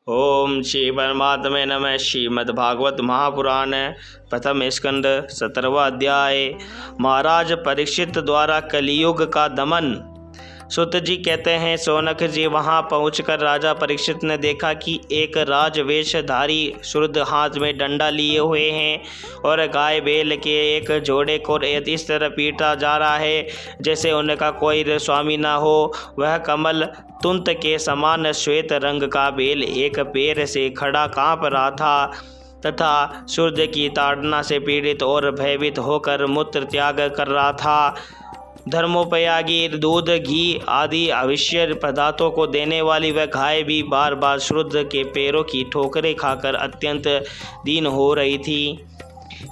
ओम श्री परमात्मे नमः। श्रीमद्भागवत महापुराण प्रथम स्कंद 17वां अध्याय। महाराज परीक्षित द्वारा कलियुग का दमन। सुत जी कहते हैं, सोनक जी वहां पहुंचकर राजा परीक्षित ने देखा कि एक राजवेशधारी शुद्ध हाथ में डंडा लिए हुए हैं और गाय बैल के एक जोड़े को इस तरह पीटा जा रहा है जैसे उनका कोई स्वामी ना हो। वह कमल तुंत के समान श्वेत रंग का बैल एक पैर से खड़ा कांप रहा था तथा सूर्य की ताड़ना से पीड़ित और भयभीत होकर मूत्र त्याग कर रहा था। धर्मोपयोगी दूध, घी आदि अवश्य पदार्थों को देने वाली वह गाय भी बार बार शुद्ध के पैरों की ठोकरें खाकर अत्यंत दीन हो रही थी।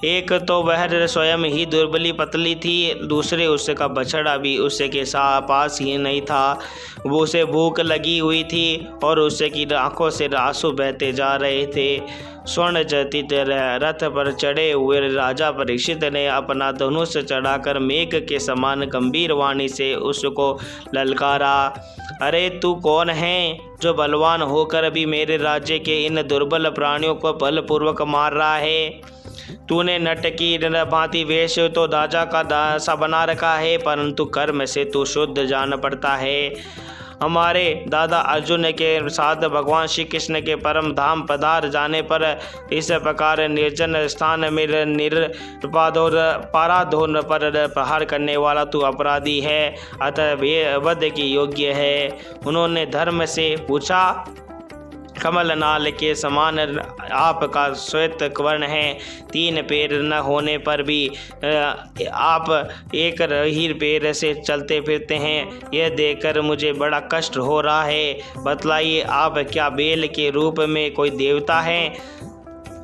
एक तो वह स्वयं ही दुर्बली पतली थी, दूसरे उसका बछड़ा भी उसके पास ही नहीं था। वो उसे भूख लगी हुई थी और उसकी आंखों से आंसू बहते जा रहे थे। स्वर्ण जटित रथ पर चढ़े हुए राजा परीक्षित ने अपना धनुष चढ़ाकर मेघ के समान गंभीर वाणी से उसको ललकारा। अरे तू कौन है जो बलवान होकर भी मेरे राज्य के इन दुर्बल प्राणियों को बलपूर्वक मार रहा है? तूने नट की भांति वेश तो राजा का सा बना रखा है, परंतु कर्म से तू शुद्ध जान पड़ता है। हमारे दादा अर्जुन के साथ भगवान श्री कृष्ण के परम धाम पधार जाने पर इस प्रकार निर्जन स्थान में पाराधोन पर प्रहार करने वाला तू अपराधी है, अतः वध की योग्य है। उन्होंने धर्म से पूछा, कमल नाल के समान आपका श्वेत वर्ण है, 3 पैर न होने पर भी आप एक ही पैर से चलते फिरते हैं। यह देखकर मुझे बड़ा कष्ट हो रहा है। बतलाइए, आप क्या बैल के रूप में कोई देवता हैं?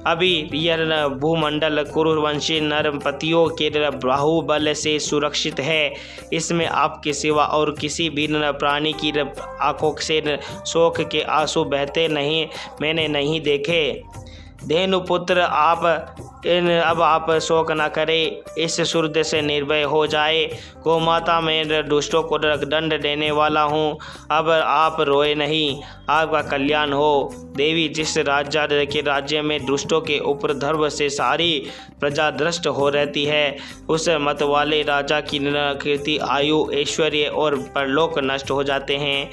अभी यह भूमंडल कुरुवंशी नरपतियों के बाहुबल से सुरक्षित है। इसमें आपके सिवा और किसी भी प्राणी की आंखों से शोक के आंसू बहते नहीं मैंने नहीं देखे। धेनुपुत्र, अब आप शोक न करें, इस सूर्य से निर्भय हो जाए। गोमाता में दुष्टों को दंड देने वाला हूँ, अब आप रोए नहीं, आपका कल्याण हो। देवी, जिस राज्य में दुष्टों के उपद्रव से सारी प्रजा दृष्ट हो रहती है, उस मत वाले राजा की कीर्ति, आयु, ऐश्वर्य और परलोक नष्ट हो जाते हैं।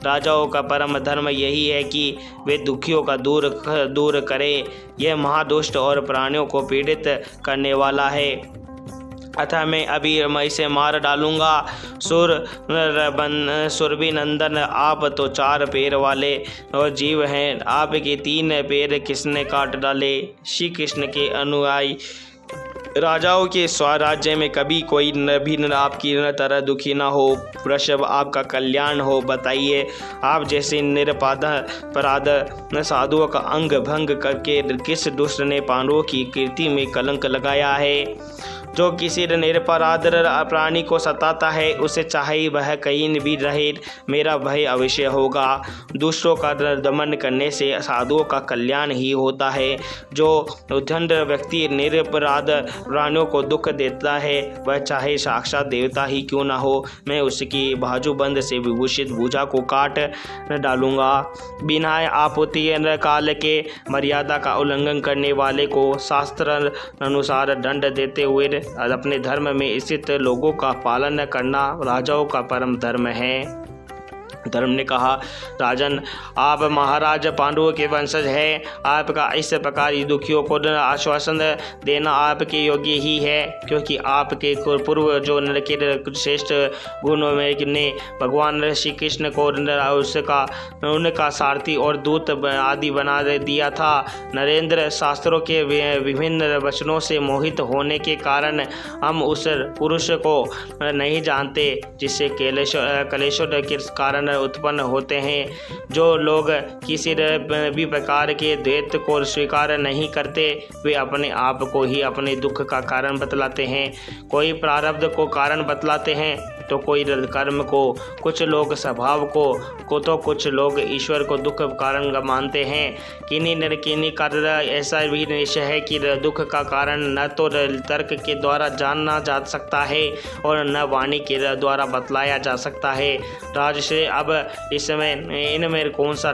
राजाओं का परम धर्म यही है कि वे दुखियों का दूर करें। यह महादुष्ट और प्राणियों को पीड़ित करने वाला है, अतः मैं अभी इसे मार डालूंगा। सुरभि नंदन, आप तो 4 पैर वाले और जीव हैं, आपके 3 पैर किसने काट डाले? श्री कृष्ण के अनुयायी राजाओं के स्वराज्य में कभी कोई भी आपकी तरह दुखी ना हो। वृषभ, आपका कल्याण हो। बताइए, आप जैसे निरपराध साधुओं का अंग भंग करके किस दुष्ट ने पांडवों की कीर्ति में कलंक लगाया है? जो किसी निरपराध प्राणी को सताता है, उसे चाहे वह कहीं भी रहे, मेरा भय अवश्य होगा। दुष्टों का दमन करने से साधुओं का कल्याण ही होता है। जो उद्दंड व्यक्ति निरपराध प्राणियों को दुख देता है, वह चाहे साक्षात देवता ही क्यों ना हो, मैं उसकी बाजूबंद से विभूषित भुजा को काट डालूंगा। बिना आपूर्ति काल के मर्यादा का उल्लंघन करने वाले को शास्त्र अनुसार दंड देते हुए अपने धर्म में स्थित लोगों का पालन करना राजाओं का परम धर्म है। धर्म ने कहा, राजन, आप महाराज पांडवों के वंशज हैं, आपका इस प्रकार दुखियों को आश्वासन देना आपके योग्य ही है, क्योंकि आपके पूर्व जो के श्रेष्ठ गुणों में ने भगवान श्री कृष्ण को उनका सारथी और दूत आदि बना दिया था। नरेंद्र, शास्त्रों के विभिन्न वचनों से मोहित होने के कारण हम उस पुरुष को नहीं जानते जिससे कलेशों के कारण उत्पन्न होते हैं। जो लोग किसी भी प्रकार के द्वैत को स्वीकार नहीं करते, वे अपने आप को ही अपने दुख का कारण बतलाते हैं। कोई प्रारब्ध को कारण बतलाते हैं तो कोई कर्म को, कुछ लोग स्वभाव को तो कुछ लोग ईश्वर को दुख कारण मानते हैं। किन्हीं न किन्हीं का ऐसा भी निश्चय है कि दुख का कारण न तो तर्क के द्वारा जानना जा सकता है और न वाणी के द्वारा बतलाया जा सकता है। राजश्री, अब इसमें इनमें कौन सा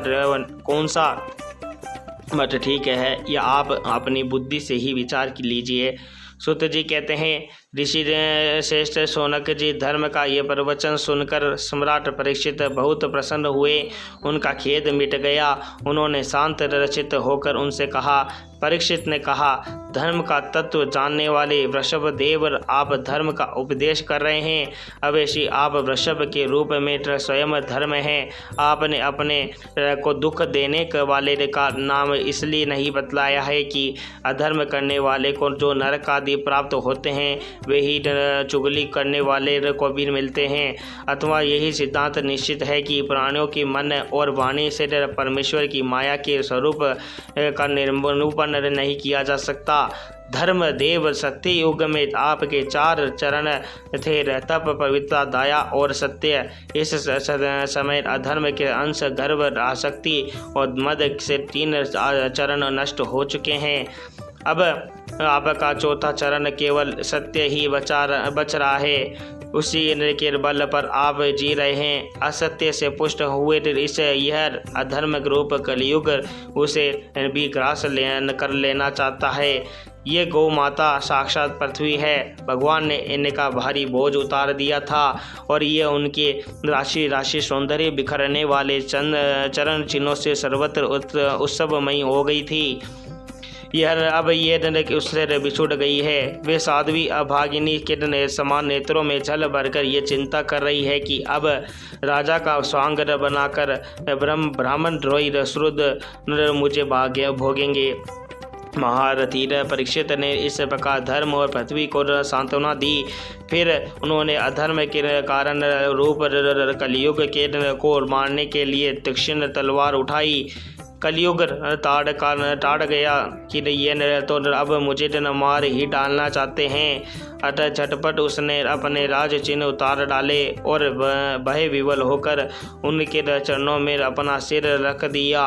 बट ठीक है, या आप अपनी बुद्धि से ही विचार लीजिए। सूत जी कहते हैं, ऋषि श्रेष्ठ शौनक जी, धर्म का ये प्रवचन सुनकर सम्राट परीक्षित बहुत प्रसन्न हुए। उनका खेद मिट गया। उन्होंने शांत रचित होकर उनसे कहा। परीक्षित ने कहा, धर्म का तत्व जानने वाले वृषभ देव, आप धर्म का उपदेश कर रहे हैं। अवश्य आप वृषभ के रूप में स्वयं धर्म हैं। आपने अपने को दुख देने वाले का नाम इसलिए नहीं बतलाया है कि अधर्म करने वाले को जो नरक आदि प्राप्त होते हैं वे ही चुगली करने वाले को भी मिलते हैं, अथवा यही सिद्धांत निश्चित है कि प्राणियों की मन और वाणी से परमेश्वर की माया के स्वरूप का निरूपण नहीं किया जा सकता। धर्म देव, सत्य युग में आपके 4 चरण थे, तप, पवित्रता, दया और सत्य। इस समय अधर्म के अंश, गर्व, आसक्ति और मद से 3 चरण नष्ट हो चुके हैं। अब आपका 4था चरण केवल सत्य ही बच रहा है। उसी के बल पर आप जी रहे हैं। असत्य से पुष्ट हुए इस यह अधर्म रूप कलयुग उसे भी ग्रास कर लेना चाहता है। ये गौ माता साक्षात पृथ्वी है। भगवान ने इनका भारी बोझ उतार दिया था और ये उनके राशि राशि सौंदर्य बिखरने वाले चरण चिन्हों से सर्वत्र उत्सवमयी हो गई थी। यह अब ये उससे बिछुड़ गई है। वे साध्वी अभागिनी के समान नेत्रों में जल भरकर ये चिंता कर रही है कि अब राजा का स्वांग बनाकर ब्राह्मण द्रोही श्रुद्ध मुझे भोगेंगे। महारथी परीक्षित ने इस प्रकार धर्म और पृथ्वी को सांत्वना दी। फिर उन्होंने अधर्म के कारण रूप कलयुग के को मारने के लिए तीक्ष्ण तलवार उठाई। कलयुग ताड़ गया कि ये तो अब मुझे मार ही डालना चाहते हैं। अतः झटपट उसने अपने राज चिन्ह उतार डाले और भय विवल होकर उनके चरणों में अपना सिर रख दिया।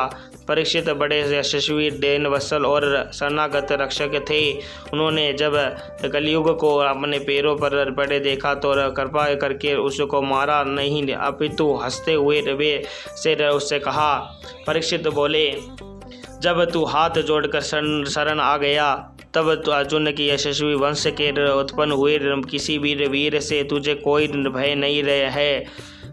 परीक्षित बड़े यशस्वी, देन वत्सल और शरणागत रक्षक थे। उन्होंने जब कलयुग को अपने पैरों पर पड़े देखा तो कृपा करके उसको मारा नहीं, अपितु हंसते हुए वे से उससे कहा। परीक्षित बोले, जब तू हाथ जोड़कर शरण आ गया तब तो अर्जुन की यशस्वी वंश के उत्पन्न हुए किसी भी वीर से तुझे कोई भय नहीं रहे है,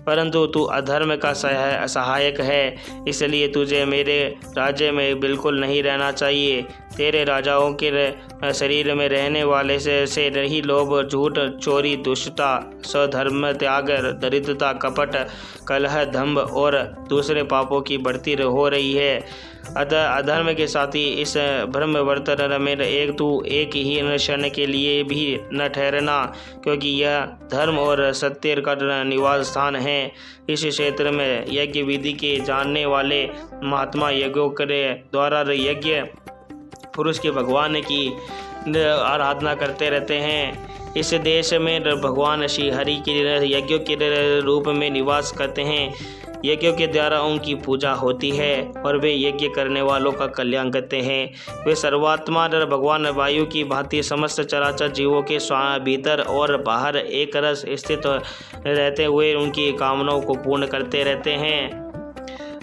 परंतु तू अधर्म का सहायक है, इसलिए तुझे मेरे राज्य में बिल्कुल नहीं रहना चाहिए। तेरे राजाओं के शरीर में रहने वाले से रही लोभ, झूठ, चोरी, दुष्टता, स्वधर्म त्याग, दरिद्रता, कपट, कलह, दंभ और दूसरे पापों की बढ़ती हो रही है। अतः अधर्म के साथी इस ब्रह्मवर्तन में एक ही क्षण के लिए भी न ठहरना, क्योंकि यह धर्म और सत्य का निवास स्थान है। इस क्षेत्र में यज्ञ विधि के जानने वाले महात्मा यज्ञों के द्वारा यज्ञ पुरुष के भगवान की आराधना करते रहते हैं। इस देश में भगवान श्री हरि के यज्ञों के रूप में निवास करते हैं। यज्ञों के द्वारा उनकी पूजा होती है और वे यज्ञ करने वालों का कल्याण करते हैं। वे सर्वात्मा भगवान वायु की भांति समस्त चराचर जीवों के भीतर और बाहर एक रस स्थित रहते हुए उनकी कामनाओं को पूर्ण करते रहते हैं।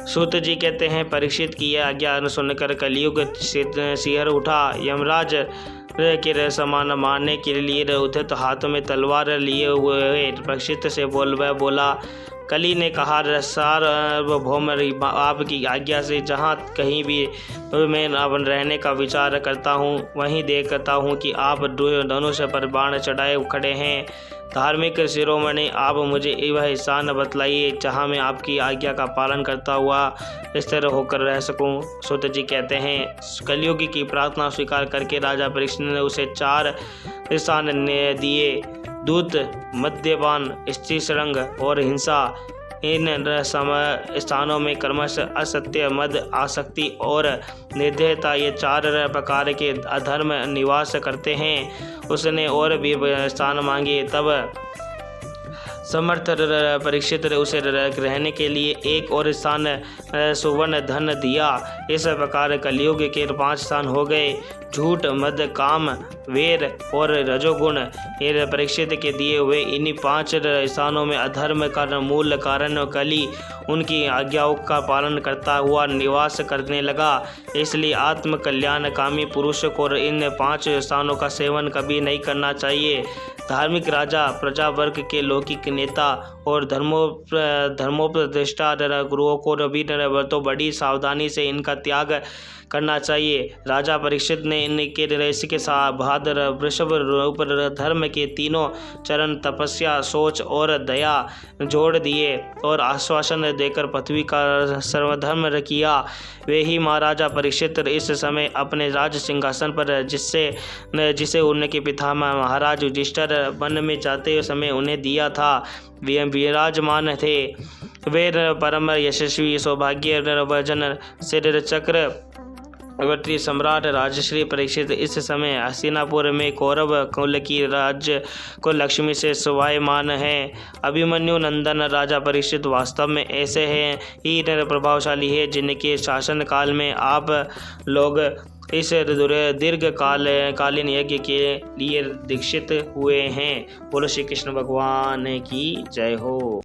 सूत जी कहते हैं, परीक्षित की यह आज्ञा सुनकर कलयुग सिहर उठा। यमराज के समान मारने के लिए उद्धत हाथ में तलवार लिए हुए परीक्षित से बोला। कली ने कहा, सार्वभौम आपकी आज्ञा से जहाँ कहीं भी मैं रहने का विचार करता हूँ वहीं देखता हूँ कि आप धनुष पर बाण चढ़ाए खड़े हैं। धार्मिक शिरोमणि, आप मुझे वह स्थान बतलाइए जहाँ मैं आपकी आज्ञा का पालन करता हुआ स्थिर होकर रह सकूं। सूत जी कहते हैं, कलयुगी की प्रार्थना स्वीकार करके राजा परीक्षित ने उसे 4 स्थान दिए। दूत, मद्यपान, स्त्री श्रृंग और हिंसा। इन स्थानों में क्रमश असत्य, मद, आसक्ति और निर्दयता ये 4 प्रकार के अधर्म निवास करते हैं। उसने और भी स्थान मांगे, तब समर्थ परीक्षित उसे रहने के लिए एक और स्थान सुवर्ण धन दिया। इस प्रकार कलयुग के 5 स्थान हो गए: झूठ, मद, काम, वेर और रजोगुण। ये परीक्षित के दिए हुए इन्हीं 5 स्थानों में अधर्म का मूल कारण कली उनकी आज्ञाओं का पालन करता हुआ निवास करने लगा। इसलिए आत्म कल्याणकामी पुरुष को इन 5 स्थानों का सेवन कभी नहीं करना चाहिए। धार्मिक राजा, प्रजा वर्ग के लौकिक नेता और धर्मोपदेष्टा गुरुओं को भी तो बड़ी सावधानी से इनका त्याग करना चाहिए। राजा परीक्षित ने इनके इसके बाद वृषभ रूप धर्म के तीनों चरण तपस्या, शौच और दया जोड़ दिए और आश्वासन देकर पृथ्वी का सर्वधर्म किया। वे ही महाराजा परीक्षित इस समय अपने राज सिंहासन पर जिसे उनके पितामह महाराज युधिष्ठिर वन में जाते समय उन्हें दिया था, विराजमान थे। वे परम यशस्वी सौभाग्य वजन सिर चक्र वर्ती सम्राट राजश्री परीक्षित इस समय हस्तिनापुर में कौरव कुल की राज्य को लक्ष्मी से शोभायमान है। अभिमन्यु नंदन राजा परीक्षित वास्तव में ऐसे हैं ही प्रभावशाली है जिनके शासन काल में आप लोग इस दीर्घ कालीन यज्ञ के लिए दीक्षित हुए हैं। बोलो श्री कृष्ण भगवान की जय हो।